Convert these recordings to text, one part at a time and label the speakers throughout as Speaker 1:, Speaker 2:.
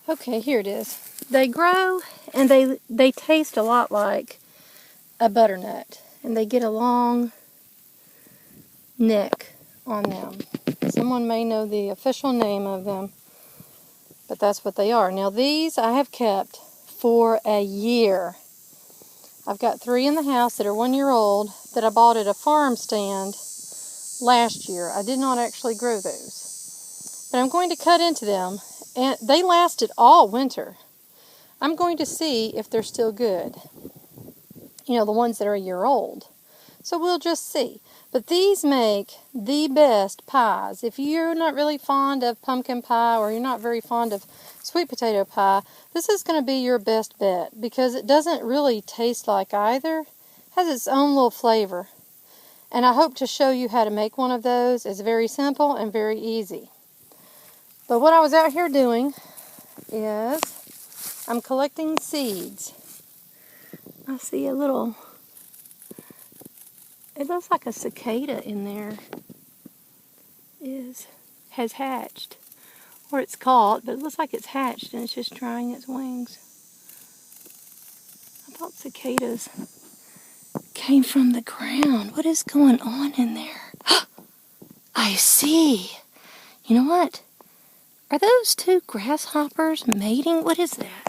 Speaker 1: Okay, here it is. They grow and they taste a lot like a butternut, and they get a long neck on them. Someone may know the official name of them, but that's what they are. Now these I have kept for a year. I've got 3 in the house that are 1 year old that I bought at a farm stand last year. I did not actually grow those, but I'm going to cut into them, and they lasted all winter. I'm going to see if they're still good. You know, the ones that are a year old. So we'll just see. But these make the best pies. If you're not really fond of pumpkin pie or you're not very fond of sweet potato pie, this is going to be your best bet because it doesn't really taste like either. It has its own little flavor. And I hope to show you how to make one of those. It's very simple and very easy. But what I was out here doing is I'm collecting seeds. I see a little, it looks like a cicada in there has hatched. Or it's caught, but it looks like it's hatched and it's just trying its wings. I thought cicadas came from the ground. What is going on in there? I see. You know what? Are those 2 grasshoppers mating? What is that?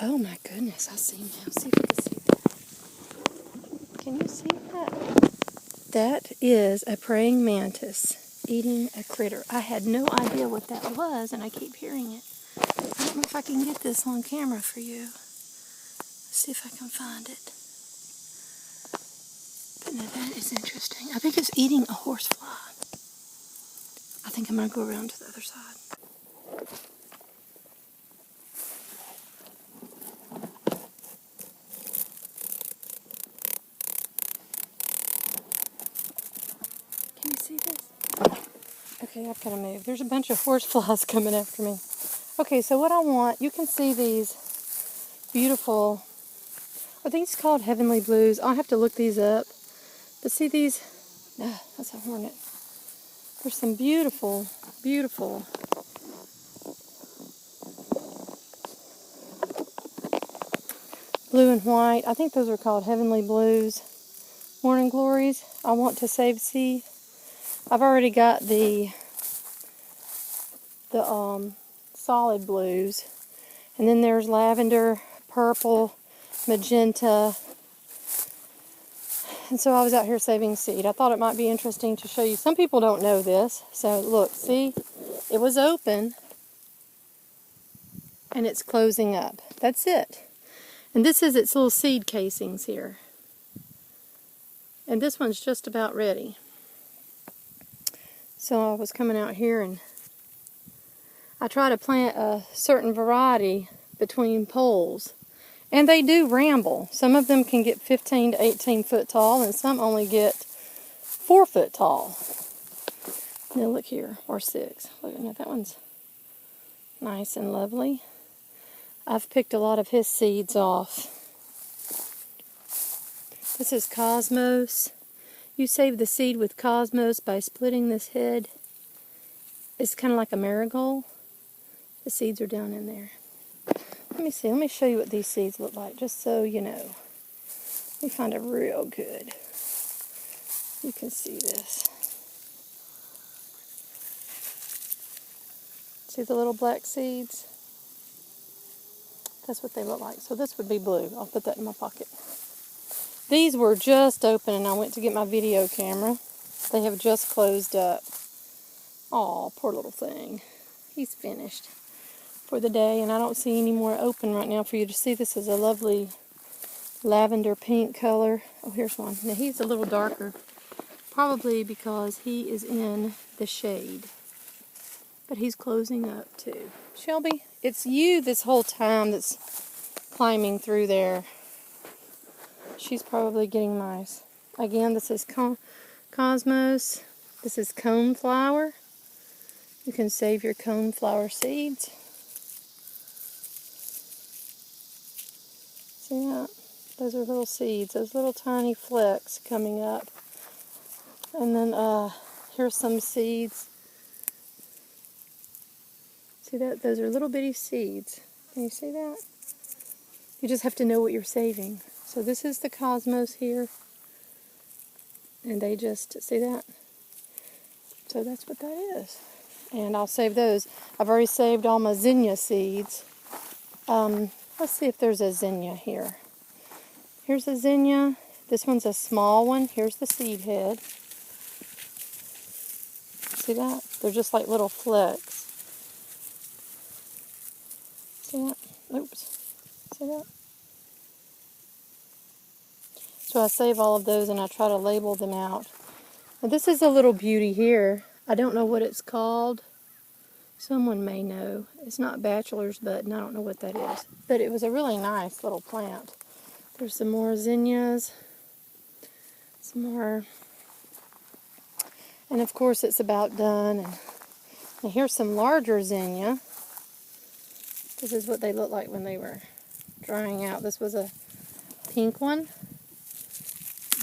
Speaker 1: Oh my goodness, I see now. See if you can see that. Can you see that? That is a praying mantis eating a critter. I had no idea what that was, and I keep hearing it. I don't know if I can get this on camera for you. Let's see if I can find it. But now that is interesting. I think it's eating a horsefly. I think I'm going to go around to the other side. Can you see this? Okay, I've got to move. There's a bunch of horseflies coming after me. Okay, so what I want, you can see these beautiful, are these called heavenly blues? I'll have to look these up. But see these, that's a hornet. There's some beautiful, beautiful blue and white. I think those are called heavenly blues. Morning glories. I want to save seed. I've already got the solid blues. And then there's lavender, purple, magenta. And so I was out here saving seed. I thought it might be interesting to show you. Some people don't know this. So look, see? It was open. And it's closing up. That's it. And this is its little seed casings here. And this one's just about ready. So I was coming out here and I try to plant a certain variety between poles. And they do ramble. Some of them can get 15 to 18 foot tall and some only get 4 foot tall. Now look here, or 6. Look at that one's nice and lovely. I've picked a lot of his seeds off. This is Cosmos. You save the seed with Cosmos by splitting this head. It's kind of like a marigold. The seeds are down in there. Let me see. Let me show you what these seeds look like, just so you know. Let me find it real good. You can see this. See the little black seeds? That's what they look like. So this would be blue. I'll put that in my pocket. These were just open and I went to get my video camera. They have just closed up. Aw, poor little thing. He's finished for the day and I don't see any more open right now for you to see. This is a lovely lavender pink color. Oh, here's one. Now he's a little darker. Probably because he is in the shade. But he's closing up too. Shelby, it's you this whole time that's climbing through there. She's probably getting mice. Again, this is Cosmos. This is coneflower. You can save your coneflower seeds. See that? Those are little seeds. Those little tiny flecks coming up. And then Here's some seeds. See that? Those are little bitty seeds. Can you see that? You just have to know what you're saving. So this is the cosmos here. And they just, see that? So that's what that is. And I'll save those. I've already saved all my zinnia seeds. Let's see if there's a zinnia here. Here's a zinnia. This one's a small one. Here's the seed head. See that? They're just like little flecks. See that? Oops. See that? So I save all of those and I try to label them out. Now this is a little beauty here. I don't know what it's called. Someone may know. It's not bachelor's button. I don't know what that is. But it was a really nice little plant. There's some more zinnias. Some more. And of course it's about done. And here's some larger zinnia. This is what they looked like when they were drying out. This was a pink one.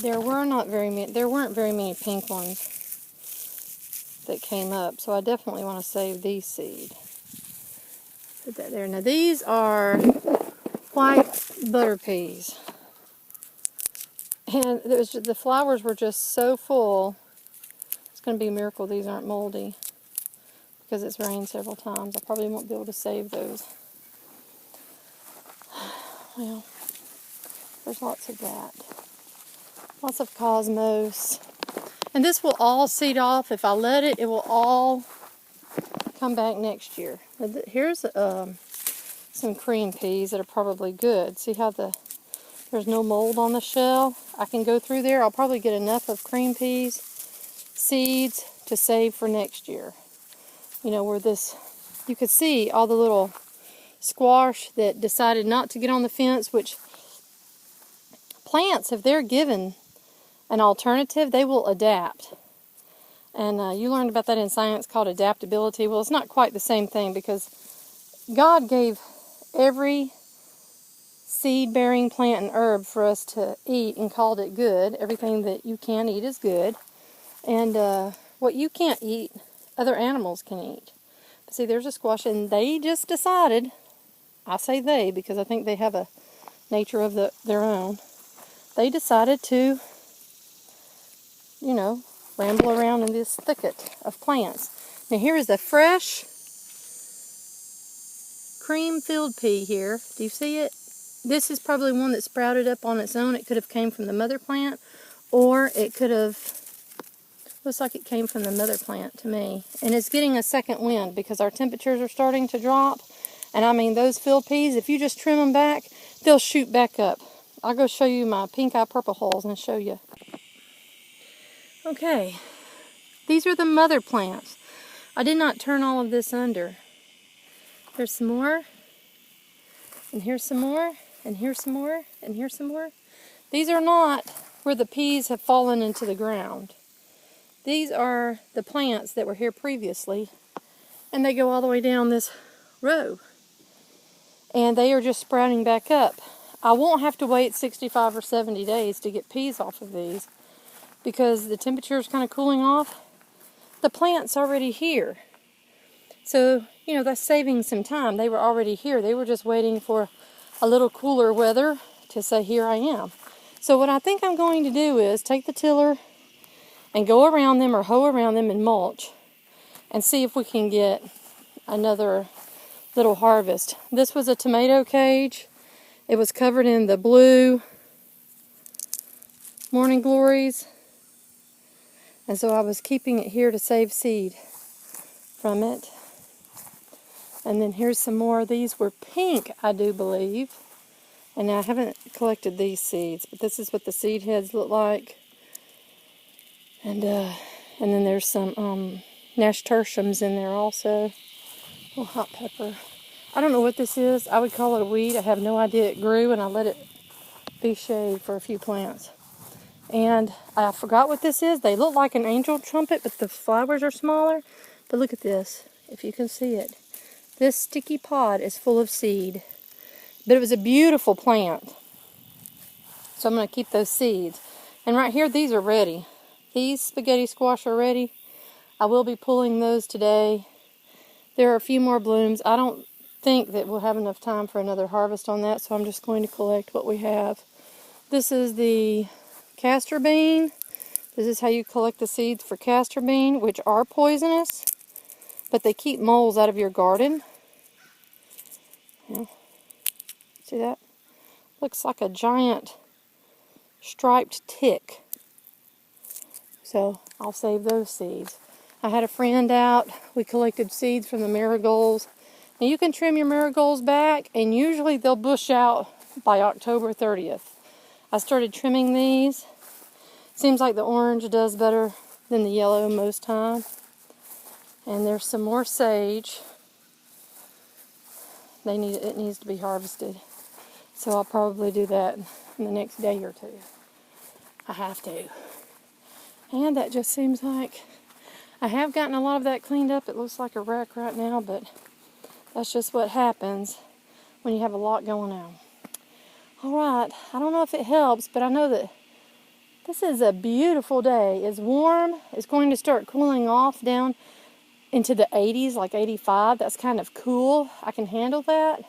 Speaker 1: There weren't very many pink ones that came up, so I definitely want to save these seed. Put that there. Now these are white butter peas, and the flowers were just so full. It's going to be a miracle these aren't moldy because it's rained several times. I probably won't be able to save those. Well, there's lots of that. Lots of cosmos. And this will all seed off. If I let it, it will all come back next year. Here's some cream peas that are probably good. See how there's no mold on the shell? I can go through there. I'll probably get enough of cream peas seeds to save for next year. You know, where you could see all the little squash that decided not to get on the fence, which plants, if they're given an alternative, they will adapt. And you learned about that in science called adaptability. Well, it's not quite the same thing because God gave every seed-bearing plant and herb for us to eat and called it good. Everything that you can eat is good. And what you can't eat, other animals can eat. But see, there's a squash, and they just decided, I say they because I think they have a nature of their own. They decided to, you know, ramble around in this thicket of plants. Now here is a fresh cream-filled pea here. Do you see it? This is probably one that sprouted up on its own. It could have came from the mother plant, or it could have, looks like it came from the mother plant to me. And it's getting a second wind because our temperatures are starting to drop. And I mean, those filled peas, if you just trim them back, they'll shoot back up. I'll go show you my pink eye purple holes and show you. Okay, these are the mother plants. I did not turn all of this under. There's some more, and here's some more, and here's some more, and here's some more. These are not where the peas have fallen into the ground. These are the plants that were here previously, and they go all the way down this row. And they are just sprouting back up. I won't have to wait 65 or 70 days to get peas off of these because the temperature is kind of cooling off. The plant's already here. So, you know, that's saving some time. They were already here. They were just waiting for a little cooler weather to say, here I am. So what I think I'm going to do is take the tiller and go around them or hoe around them and mulch and see if we can get another little harvest. This was a tomato cage. It was covered in the blue morning glories. And so I was keeping it here to save seed from it. And then here's some more. These were pink, I do believe. And I haven't collected these seeds, but this is what the seed heads look like. And then there's some nasturtiums in there also. Oh, hot pepper. I don't know what this is. I would call it a weed. I have no idea. It grew and I let it be shade for a few plants. And I forgot what this is. They look like an angel trumpet, but the flowers are smaller. But look at this, if you can see it. This sticky pod is full of seed. But it was a beautiful plant. So I'm going to keep those seeds. And right here, these are ready. These spaghetti squash are ready. I will be pulling those today. There are a few more blooms. I don't think that we'll have enough time for another harvest on that, so I'm just going to collect what we have. This is the castor bean. This is how you collect the seeds for castor bean, which are poisonous, but they keep moles out of your garden. Yeah. See that? Looks like a giant striped tick. So I'll save those seeds. I had a friend out. We collected seeds from the marigolds. Now you can trim your marigolds back, and usually they'll bush out by October 30th. I started trimming these. Seems like the orange does better than the yellow most time. And there's some more sage. It needs to be harvested. So I'll probably do that in the next day or two. I have to. And that just seems like I have gotten a lot of that cleaned up. It looks like a wreck right now, but that's just what happens when you have a lot going on. All right, I don't know if it helps, but I know that this is a beautiful day. It's warm. It's going to start cooling off down into the 80s, like 85. That's kind of cool. I can handle that.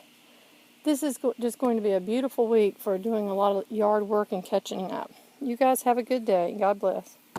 Speaker 1: This is just going to be a beautiful week for doing a lot of yard work and catching up. You guys have a good day. God bless.